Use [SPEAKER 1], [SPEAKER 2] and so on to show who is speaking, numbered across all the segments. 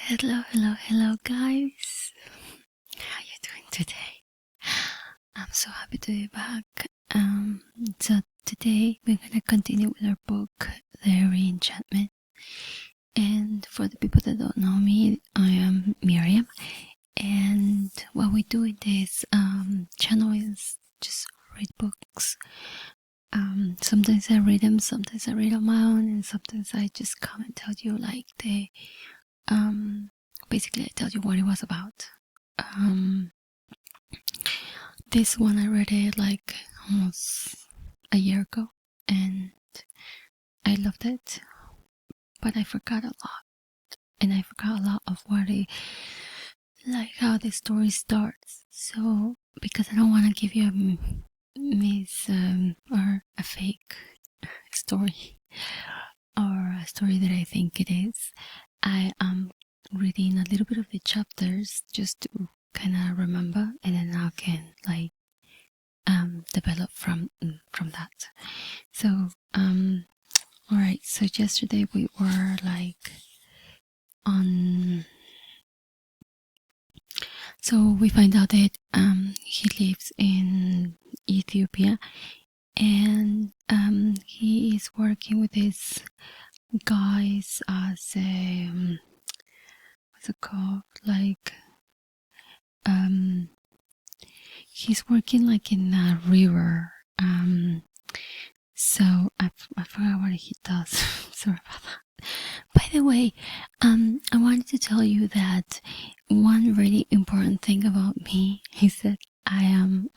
[SPEAKER 1] Hello guys. How you doing today? I'm so happy to be back. So today we're gonna continue with our book, The Re-Enchantment. And for the people that don't know me, I am Miriam. And what we do in this channel is just read books. Sometimes I read them, sometimes I read on my own, and sometimes I just come and tell you like basically I tell you what it was about. This one I read it like almost a year ago and I loved it, but I forgot a lot, and I forgot a lot of what it, like how the story starts. So because I don't want to give you or a fake story or a story that I think it is, I am reading a little bit of the chapters just to kind of remember, and then I can like develop from that. So all right, so yesterday we were like on, so we find out that he lives in Ethiopia, and he is working with these guys as a what's it called, like he's working like in a river. So I forgot what he does. Sorry about that. By the way, I wanted to tell you that one really important thing about me is that I am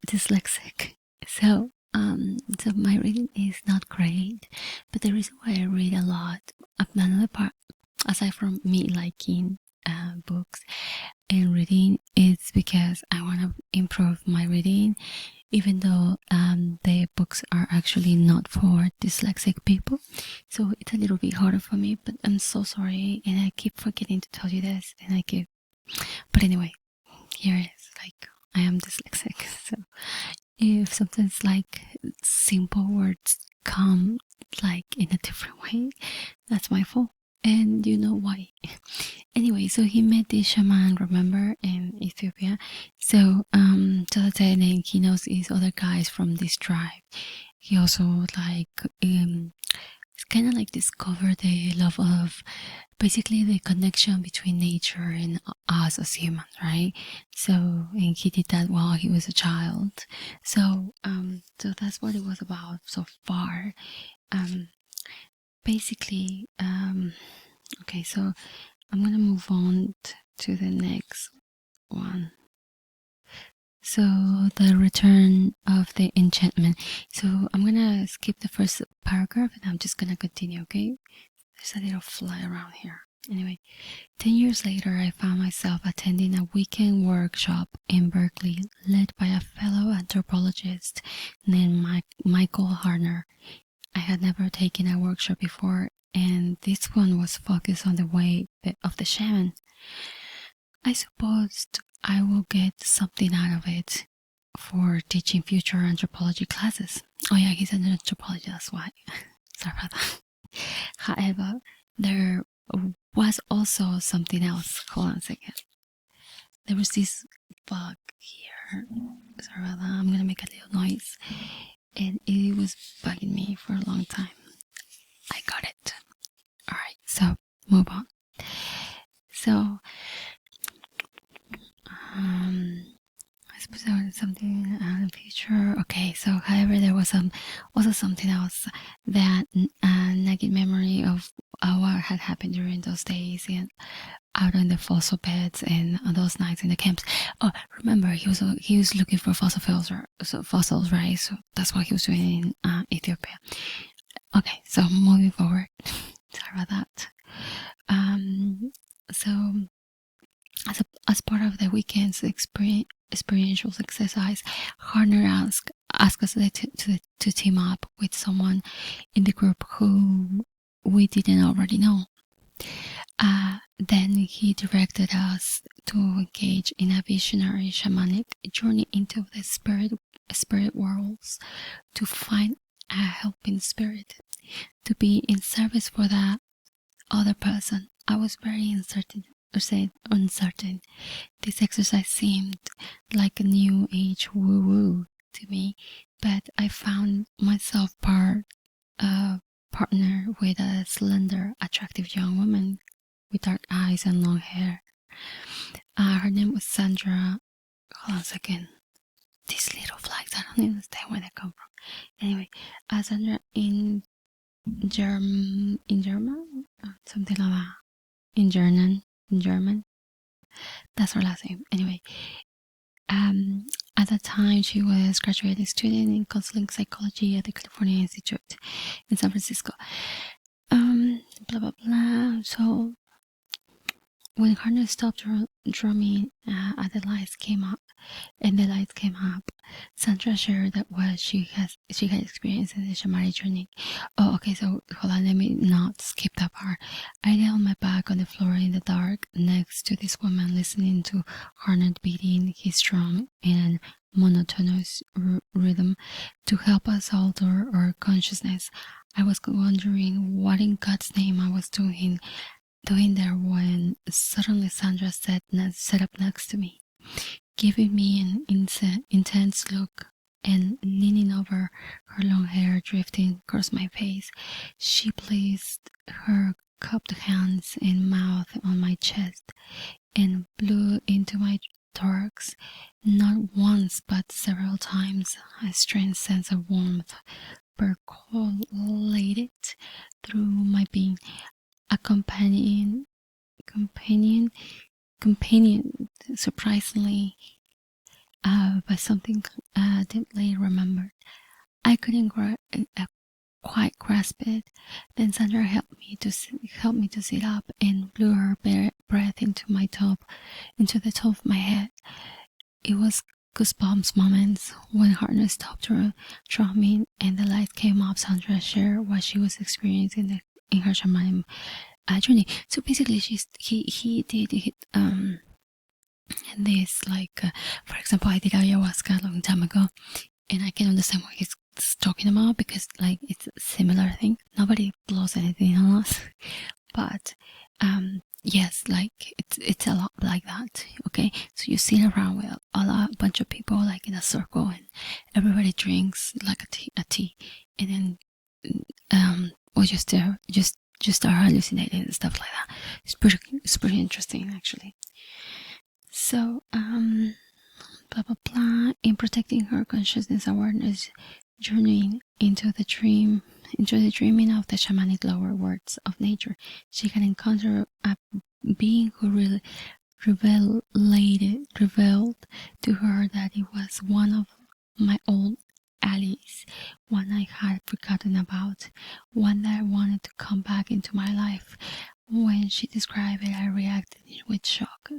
[SPEAKER 1] dyslexic. So my reading is not great, but the reason why I read a lot, another part, aside from me liking books and reading, is because I want to improve my reading, even though the books are actually not for dyslexic people. So it's a little bit harder for me, but I'm so sorry, and I keep forgetting to tell you this, and but anyway, here it is. Like, I am dyslexic, so if sometimes like simple words come like in a different way, that's my fault, and you know why. Anyway, so he met this shaman, remember, in Ethiopia. So then he knows these other guys from this tribe. He also like kind of like discovered the love of, basically, the connection between nature and us as humans, right? So, and he did that while he was a child. So that's what it was about so far. Basically, okay, so I'm gonna move on to the next one. So the return of the enchantment. So I'm gonna skip the first paragraph and I'm just gonna continue, okay? There's a little fly around here. Anyway, 10 years later, I found myself attending a weekend workshop in Berkeley led by a fellow anthropologist named Michael Harner. I had never taken a workshop before, and this one was focused on the way of the shaman. I supposed I will get something out of it for teaching future anthropology classes. Oh yeah, he's an anthropologist, that's why. Sorry about that. However, there was also something else. Hold on a second. There was this bug here. Sorry about that. I'm gonna make a little noise. And it was bugging me for a long time. I got it. Alright, so move on. So I suppose there was something in the future. Okay, so however, there was also something else that nagging memory of what had happened during those days and out on the fossil beds and those nights in the camps. Oh, remember, he was looking for fossils, right? So that's what he was doing in Ethiopia. Okay, so moving forward. Sorry about that. So as part of the weekend's experiential exercise, Harner asked us to team up with someone in the group who we didn't already know. Then he directed us to engage in a visionary shamanic journey into the spirit worlds, to find a helping spirit, to be in service for that other person I was very uncertain. This exercise seemed like a new age woo-woo to me, but I found myself partner with a slender, attractive young woman with dark eyes and long hair. Her name was Sandra. Hold on a second. These little flags, I don't understand where they come from. Anyway, Sandra in German, something like that. In German. That's her last name. Anyway, at that time she was graduating student in counseling psychology at the California Institute in San Francisco. Blah blah blah. So when Harner stopped drumming, the lights came up, Sandra shared that what she had experienced in the shamanic journey. Oh, okay, so hold on, let me not skip that part. I lay on my back on the floor in the dark next to this woman, listening to Harner beating his drum in a monotonous rhythm to help us alter our consciousness. I was wondering what in God's name I was doing there when suddenly Sandra sat up next to me, giving me an intense look and leaning over, her long hair drifting across my face. She placed her cupped hands and mouth on my chest and blew into my thorax, not once but several times. A strange sense of warmth percolated through my being, accompanying surprisingly by something deeply remembered. I couldn't quite grasp it. Then Sandra helped me to sit up and blew her breath into the top of my head. It was goosebumps moments when Harner stopped drumming and the light came up. Sandra shared what she was experiencing in her shamanic journey. So basically, he did this, like, for example, I did ayahuasca a long time ago, and I can understand what he's talking about because, like, it's a similar thing. Nobody blows anything on us, but yes, like it's a lot like that. Okay, so you sit around with a bunch of people, like in a circle, and everybody drinks like a tea, and then or just start hallucinating and stuff like that. It's pretty interesting, actually. So blah blah blah. In protecting her consciousness awareness, journeying into the dreaming of the shamanic lower worlds of nature, she had encountered a being who really revealed to her that it was one of my old allies, one I had forgotten about, one that wanted to come back into my life. When she described it, I reacted with shock.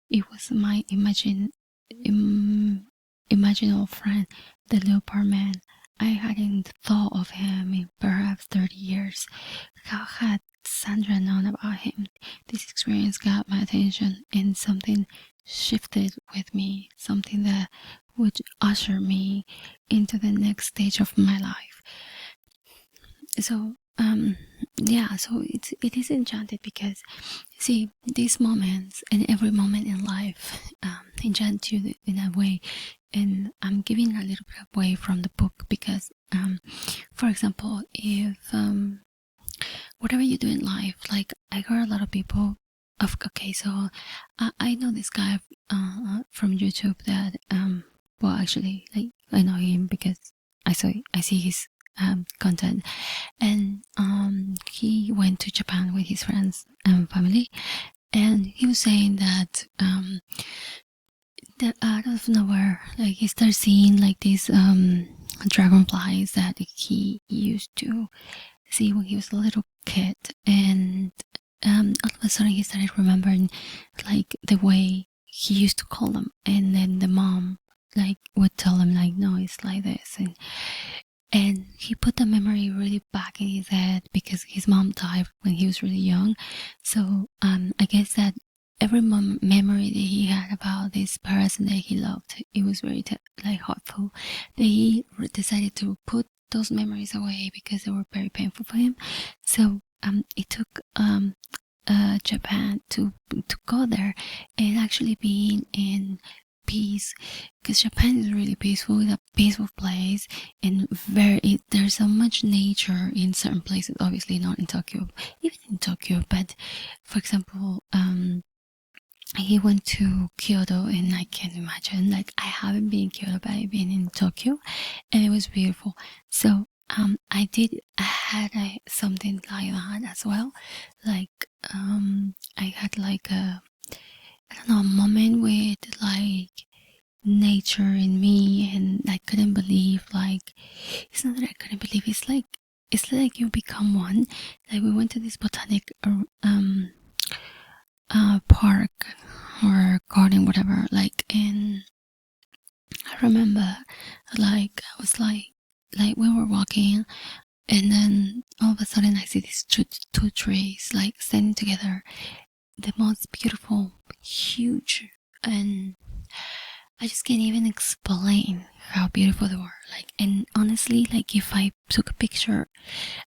[SPEAKER 1] It was my imaginal friend, the leopard man. I hadn't thought of him in perhaps 30 years. How had Sandra known about him? This experience got my attention, and something shifted with me, something that would usher me into the next stage of my life. So so it is enchanted because, see, these moments and every moment in life enchant you in a way. And I'm giving a little bit away from the book because for example, if whatever you do in life, like I heard a lot of people so I know this guy from YouTube that well, actually, like, I know him because I see his content, and he went to Japan with his friends and family, and he was saying that out of nowhere, like, he started seeing like these dragonflies that he used to see when he was a little kid, and all of a sudden he started remembering like the way he used to call them, and then the mom like would tell him like, no, it's like this, and he put the memory really back in his head because his mom died when he was really young. So I guess that every memory that he had about this person that he loved, it was very like hurtful, that he decided to put those memories away because they were very painful for him. So it took Japan to go there and actually being in peace, because Japan is really peaceful. It's a peaceful place, and there's so much nature in certain places. Obviously not in Tokyo, even in Tokyo, but for example, he went to Kyoto, and I can imagine, like, I haven't been in Kyoto, but I've been in Tokyo, and it was beautiful. So I had something like that as well. Like I had like a, I don't know, a moment with like nature in me, and I couldn't believe, like, it's not that I couldn't believe, it's like you become one. Like, we went to this botanic park or garden, whatever, like, and I remember, like, I was like we were walking, and then all of a sudden I see these two trees like standing together, the most beautiful, huge, and I just can't even explain how beautiful they were. Like, and honestly, like, if I took a picture,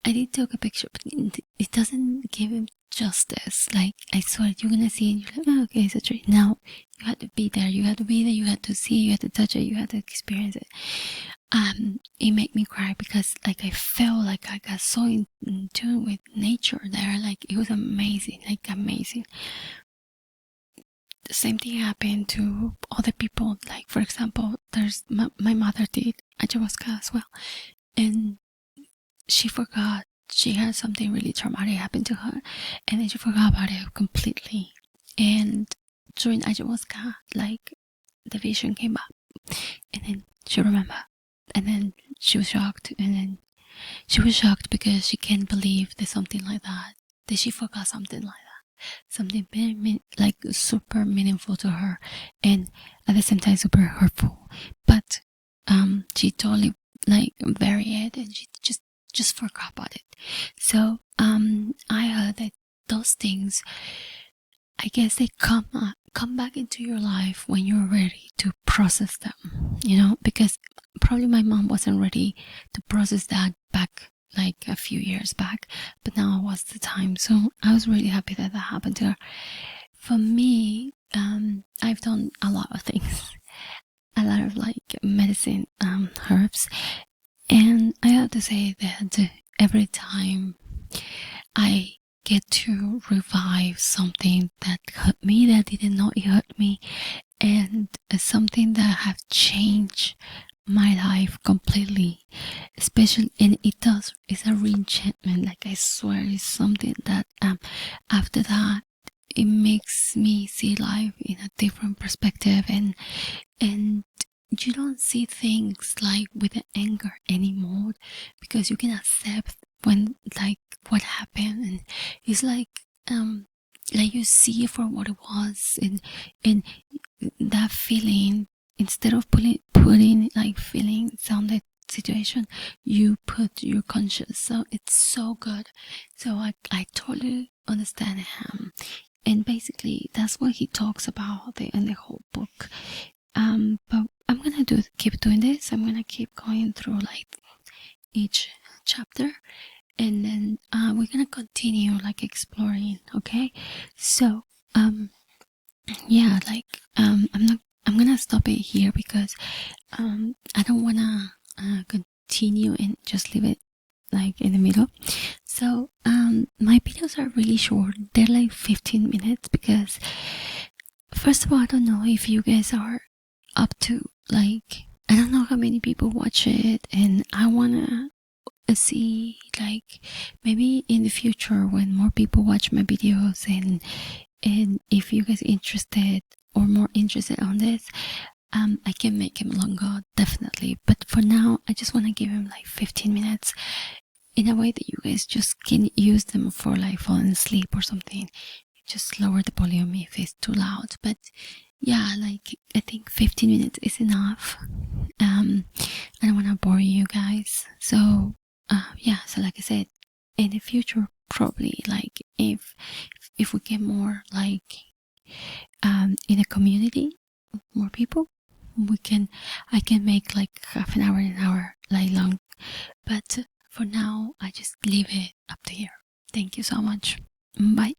[SPEAKER 1] I did take a picture, but it doesn't give it justice. Like, I swear, you're gonna see it, and you're like, oh, okay, it's a tree. Now, you had to be there, you had to see it, you had to touch it, you had to experience it. It made me cry, because like I felt like I got so in tune with nature there. Like, it was amazing, like amazing. The same thing happened to other people. Like, for example, there's my mother did ayahuasca as well, and she forgot, she had something really traumatic happen to her, and then she forgot about it completely. And during ayahuasca, like, the vision came up, and then she remembered, and then she was shocked, and then she was shocked because she can't believe there's something like that she forgot something like that, something very like super meaningful to her, and at the same time super hurtful. But she totally like buried it, and she just forgot about it. So I heard that those things, I guess, they come back into your life when you're ready to process them, you know, because probably my mom wasn't ready to process that back like a few years back, but now was the time. So I was really happy that happened to her. For me, I've done a lot of things, a lot of like medicine, herbs, and I have to say that every time I get to revive something that hurt me, that didn't know it hurt me, and something that have changed my life completely, especially, and it's a re-enchantment. Like, I swear, it's something that after that, it makes me see life in a different perspective, and you don't see things like with the anger anymore, because you can accept when, like, what happened, and it's like you see it for what it was, and that feeling, instead of putting like feelings on the situation, you put your conscience. So it's so good. So I totally understand him, and basically that's what he talks about in the whole book. But I'm gonna keep doing this. I'm gonna keep going through like each chapter, and then we're gonna continue like exploring. Okay, so yeah, like I'm gonna stop it here, because I don't wanna continue and just leave it like in the middle. So my videos are really short, they're like 15 minutes, because first of all, I don't know if you guys are up to, like, I don't know how many people watch it, and I wanna see, like, maybe in the future when more people watch my videos, and if you guys interested or more interested on this, I can make him longer, definitely. But for now, I just want to give him like 15 minutes in a way that you guys just can use them for like falling asleep or something. Just lower the volume if it's too loud. But yeah, like, I think 15 minutes is enough. I don't want to bore you guys. So yeah, so like I said, in the future, probably, like, if we get more, like, in a community, more people, I can make like half an hour like long. But for now, I just leave it up to here. Thank you so much. Bye.